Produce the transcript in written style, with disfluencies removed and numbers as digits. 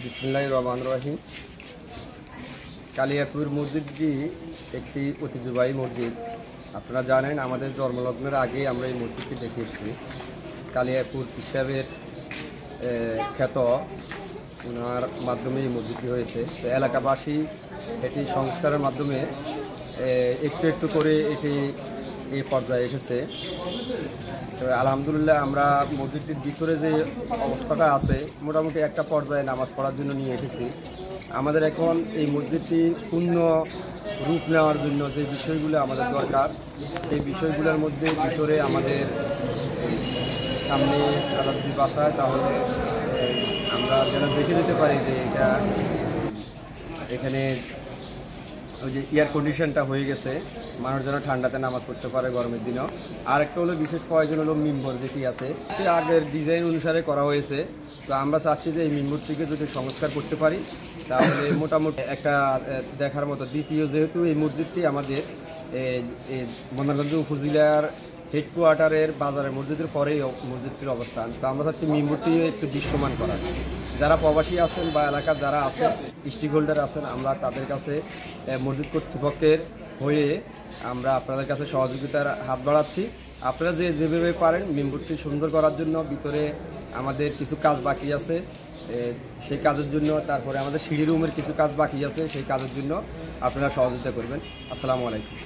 বিসমিল্লাহির রহমানির রহিম। কালিয়াপুর মসজিদটি একটি ঐতিহ্যবাহী মসজিদ। আপনারা জানেন, আমাদের জন্মলগ্নের আগে আমরা এই মসজিদটি দেখে এসেছি। কালিয়াপুর পীর সাহেবের খ্যাত ওনার মাধ্যমে এই মসজিদটি হয়েছে। তো এলাকাবাসী এটি সংস্কারের মাধ্যমে একটু একটু করে এটি এই পর্যায়ে এসেছে। তো আলহামদুলিল্লাহ, আমরা মসজিদটির ভিতরে যে অবস্থাটা আছে, মোটামুটি একটা পর্যায়ে নামাজ পড়ার জন্য নিয়ে এসেছি। আমাদের এখন এই মসজিদটি পূর্ণ রূপ নেওয়ার জন্য যে বিষয়গুলো আমাদের দরকার, সেই বিষয়গুলোর মধ্যে ভিতরে আমাদের সামনে তারা যদি বাসায়, তাহলে আমরা যেন দেখে যেতে পারি যে এটা এখানে ওই যে এয়ার কন্ডিশনটা হয়ে গেছে, মানুষ যেন ঠান্ডাতে নামাজ পড়তে পারে গরমের দিনও। আর একটা হলো বিশেষ প্রয়োজন হলো মিম্বর যেটি আছে, আগের ডিজাইন অনুসারে করা হয়েছে। তো আমরা চাচ্ছি যে এই মিম্বরটিকে যদি সংস্কার করতে পারি, তাহলে মোটামুটি একটা দেখার মতো। দ্বিতীয়, যেহেতু এই মসজিদটি আমাদের বন্দরগঞ্জ উপজেলার হেডকোয়ার্টারের বাজারের মসজিদের পরেই মসজিদটির অবস্থান, তো আমরা চাচ্ছি মিম্বরটি একটু দৃশ্যমান করা। যারা প্রবাসী আছেন বা এলাকার যারা আছেন, স্টেক হোল্ডার আছেন, আমরা তাদের কাছে মসজিদ কর্তৃপক্ষের হয়ে আমরা আপনাদের কাছে সহযোগিতার হাত বাড়াচ্ছি। আপনারা যেভাবে পারেন মিম্বরটি সুন্দর করার জন্য। ভিতরে আমাদের কিছু কাজ বাকি আছে, সেই কাজের জন্য, তারপরে আমাদের সিঁড়ি রুমের কিছু কাজ বাকি আছে, সেই কাজের জন্য আপনারা সহযোগিতা করবেন। আসসালামু আলাইকুম।